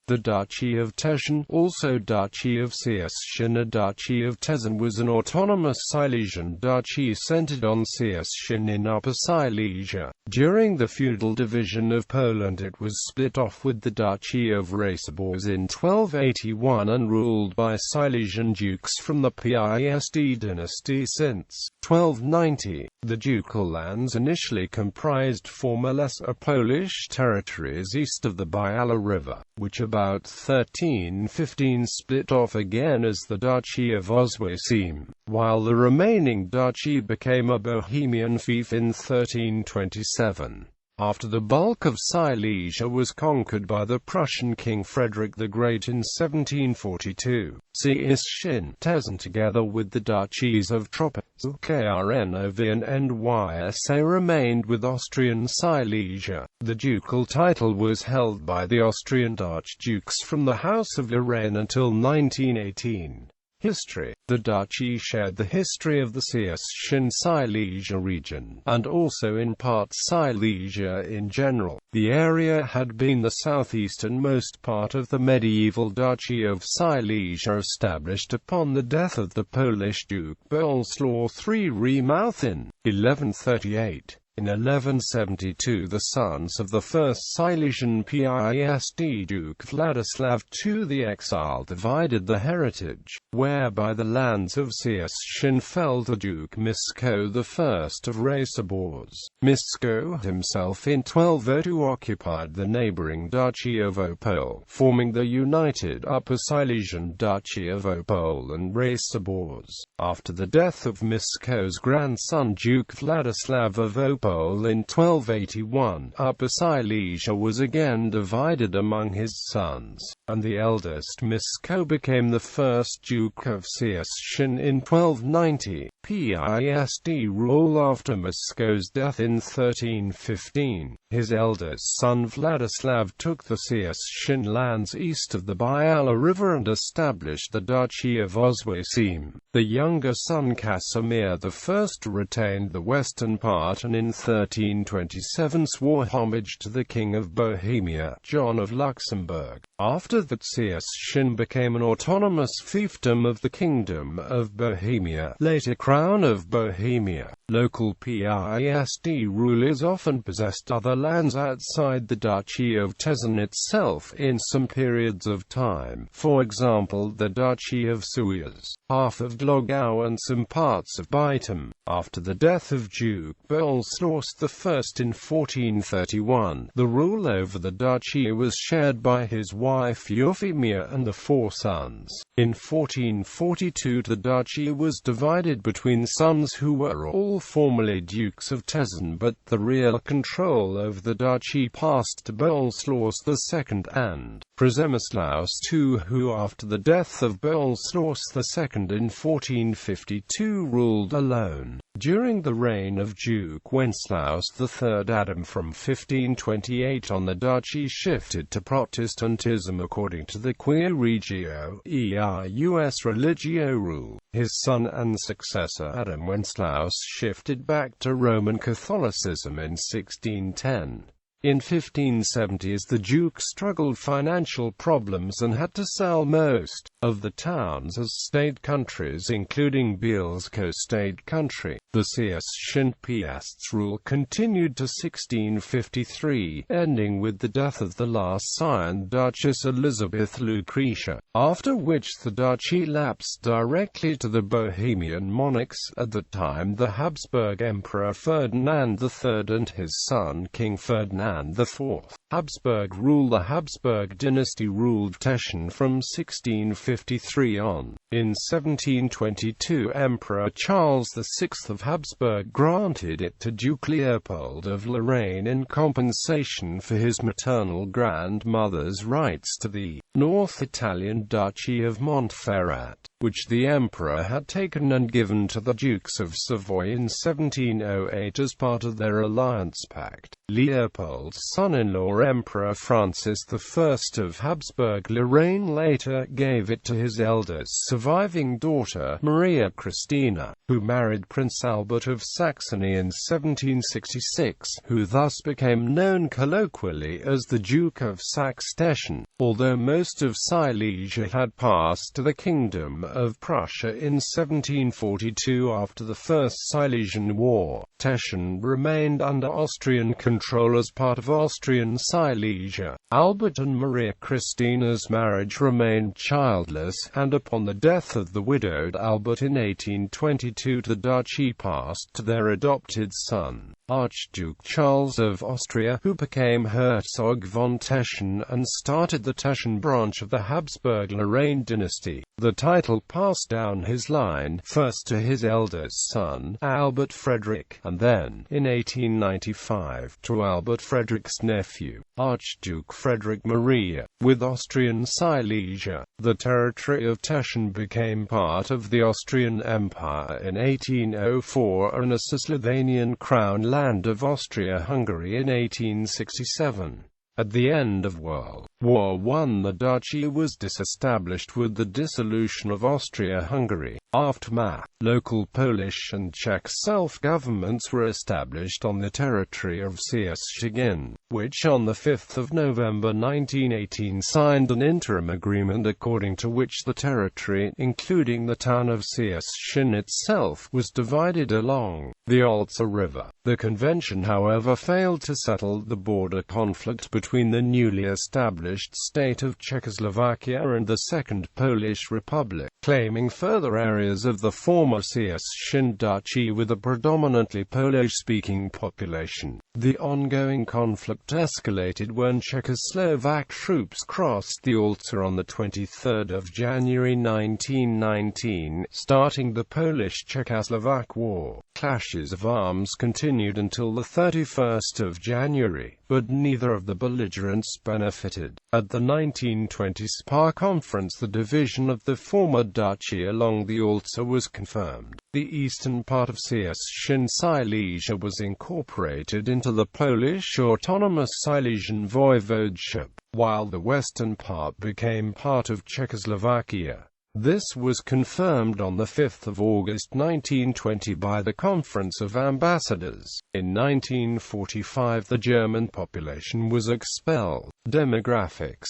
The Duchy of Teschen, also Duchy of Cieszyn or Duchy of Teschen, was an autonomous Silesian duchy centered on Cieszyn in Upper Silesia. During the feudal division of Poland it was split off with the Duchy of Racibórz in 1281 and ruled by Silesian dukes from the Piast dynasty since 1290. The ducal lands initially comprised former lesser Polish territories east of the Biała River, which about 1315 split off again as the Duchy of Oświęcim, while the remaining duchy became a Bohemian fief in 1327. After the bulk of Silesia was conquered by the Prussian king Frederick the Great in 1742, Cieszyn, Teschen together with the duchies of Troppau, Krnov and Nysa remained with Austrian Silesia. The ducal title was held by the Austrian archdukes from the House of Lorraine until 1918. History. The duchy shared the history of the Cieszyn Silesia region, and also in part Silesia in general. The area had been the southeasternmost part of the medieval Duchy of Silesia, established upon the death of the Polish Duke Boleslaw III Remouth in 1138. In 1172 the sons of the first Silesian Piast Duke Vladislav II the Exile divided the heritage, whereby the lands of Cieszyn fell to Duke Mieszko I of Racibórz. Mieszko himself in 1202 occupied the neighboring Duchy of Opole, forming the united Upper Silesian Duchy of Opole and Racibórz. After the death of Mieszko's grandson Duke Vladislav of Opole in 1281, Upper Silesia was again divided among his sons, and the eldest Mieszko became the first Duke of Cieszyn in 1290. Piast rule after Mieszko's death in 1315. His eldest son Vladislav took the Cieszyn lands east of the Biała River and established the Duchy of Oświęcim. The younger son Casimir I retained the western part and in 1327 swore homage to the King of Bohemia, John of Luxembourg. After that, Cieszyn became an autonomous fiefdom of the Kingdom of Bohemia, later Crown of Bohemia. Local Piast rulers often possessed other lands outside the Duchy of Teschen itself in some periods of time, for example the Duchy of Cieszyn, half of Glogau and some parts of Bytom. After the death of Duke Boleslaw I in 1431, the rule over the duchy was shared by his wife Euphemia and the four sons. In 1442 the duchy was divided between sons who were all formerly Dukes of Teschen, but the real control over the duchy passed to Boleslaw II and Przemysław II, who after the death of Boleslaw II in 1452 ruled alone. During the reign of Duke Wenceslaus III Adam from 1528 on, the duchy shifted to Protestantism according to the Quia Regio Eius Religio rule. His son and successor Adam Wenceslaus shifted back to Roman Catholicism in 1610. In 1570s the Duke struggled financial problems and had to sell most of the towns as state countries, including Bielsko state country. The Cieszyn Piast's rule continued to 1653, ending with the death of the last scion Duchess Elizabeth Lucretia, after which the duchy lapsed directly to the Bohemian monarchs, at that time the Habsburg Emperor Ferdinand III and his son King Ferdinand IV. Habsburg rule. The Habsburg dynasty ruled Teschen from 1653 on. In 1722 Emperor Charles VI of Habsburg granted it to Duke Leopold of Lorraine in compensation for his maternal grandmother's rights to the North Italian Duchy of Montferrat, which the emperor had taken and given to the Dukes of Savoy in 1708 as part of their alliance pact. Leopold's son-in-law Emperor Francis I of Habsburg-Lorraine later gave it to his eldest surviving daughter, Maria Christina. who married Prince Albert of Saxony in 1766, who thus became known colloquially as the Duke of Saxe-Teschen. Although most of Silesia had passed to the Kingdom of Prussia in 1742 after the First Silesian War, Teschen remained under Austrian control as part of Austrian Silesia. Albert and Maria Christina's marriage remained childless, and upon the death of the widowed Albert in 1822 the duchy passed to their adopted son, Archduke Charles of Austria, who became Herzog von Teschen and started the Teschen branch of the Habsburg-Lorraine dynasty. The title passed down his line, first to his eldest son, Albert Frederick, and then, in 1895, to Albert Frederick's nephew, Archduke Frederick Maria. With Austrian Silesia, the territory of Teschen became part of the Austrian Empire in 1804 and a Cisleithanian crown land of Austria-Hungary in 1867. At the end of World War I, the duchy was disestablished with the dissolution of Austria-Hungary. Aftermath. Local Polish and Czech self-governments were established on the territory of Cieszyn, which on 5 November 1918 signed an interim agreement according to which the territory, including the town of Cieszyn itself, was divided along the Olza River. The convention, however, failed to settle the border conflict between the newly established state of Czechoslovakia and the Second Polish Republic, claiming further areas of the former Cieszyn Duchy with a predominantly Polish-speaking population. The ongoing conflict escalated when Czechoslovak troops crossed the Olza on 23 January 1919, starting the Polish-Czechoslovak War. Clashes of arms continued until 31 January, but neither of the belligerents benefited. At the 1920 Spa Conference, the division of the former duchy along the Olza was confirmed. The eastern part of Cieszyn Silesia was incorporated into the Polish autonomous Silesian voivodeship, while the western part became part of Czechoslovakia. This was confirmed on 5 August 1920 by the Conference of Ambassadors. In 1945 the German population was expelled. Demographics.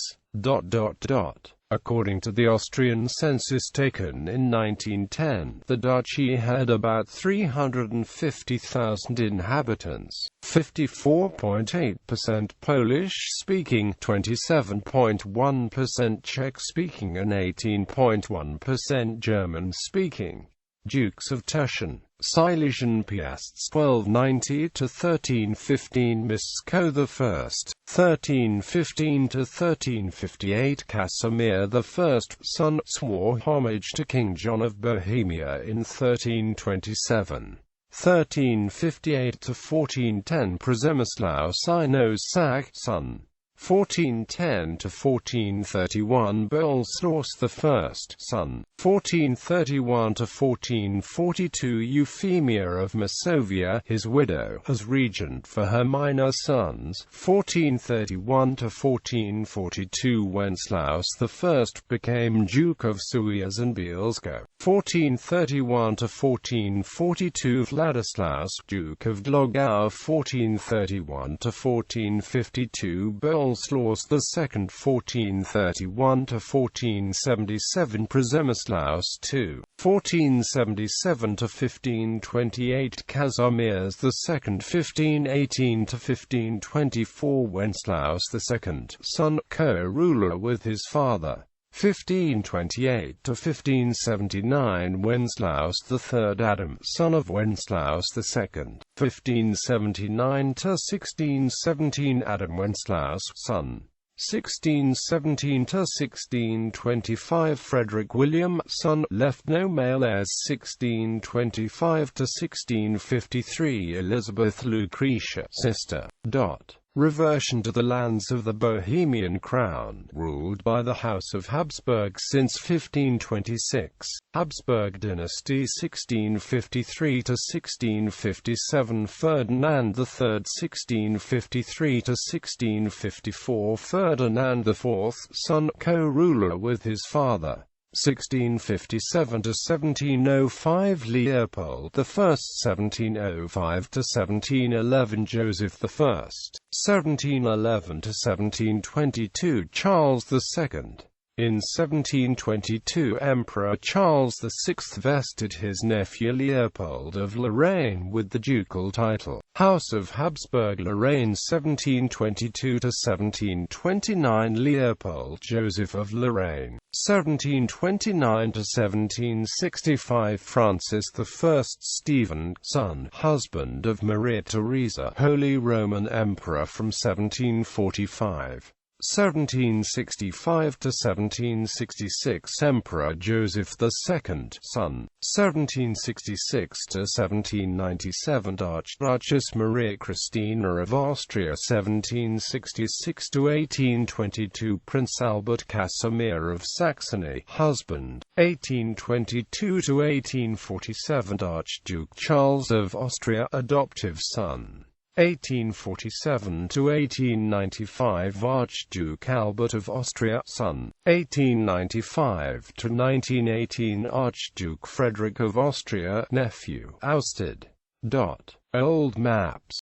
According to the Austrian census taken in 1910, the duchy had about 350,000 inhabitants, 54.8% Polish-speaking, 27.1% Czech-speaking and 18.1% German-speaking. Dukes of Teschen, Silesian Piasts 1290–1315 Misko I, 1315–1358 Casimir I, son, swore homage to King John of Bohemia in 1327. 1358–1410 Przemysław Inosak, son. 1410–1431 Boleslaus I, son. 1431–1442 Euphemia of Masovia, his widow, as regent for her minor sons. 1431–1442 Wenceslaus I became Duke of Suez and Bielsko. 1431–1442 Vladislaus, Duke of Glogau. 1431–1452 Boleslaus II. 1431–1477 Przemysław II. 1477–1528 Kazimierz II. 1518–1524 Wenceslaus II, son, co-ruler with his father. 1528–1579 Wenceslaus III Adam, son of Wenceslaus II. 1579–1617 Adam Wenceslaus, son. 1617–1625 Frederick William, son, left no male heirs. 1625–1653 Elizabeth Lucretia, sister. Reversion to the lands of the Bohemian crown, ruled by the House of Habsburg since 1526. Habsburg dynasty 1653–1657 Ferdinand III 1653–1654 Ferdinand IV, son, co-ruler with his father. 1657 to 1705 Leopold I, 1705 to 1711 Joseph I, 1711 to 1722 Charles II. In 1722 Emperor Charles VI vested his nephew Leopold of Lorraine with the ducal title. House of Habsburg-Lorraine 1722 to 1729 Leopold Joseph of Lorraine 1729 to 1765 Francis I Stephen, son, husband of Maria Theresa, Holy Roman Emperor from 1745. 1765 to 1766 Emperor Joseph II, son, 1766 to 1797 Archduchess Maria Christina of Austria 1766 to 1822 Prince Albert Casimir of Saxony, husband, 1822 to 1847 Archduke Charles of Austria, adoptive son, 1847 to 1895 Archduke Albert of Austria, son, 1895 to 1918 Archduke Frederick of Austria, nephew, ousted. Old maps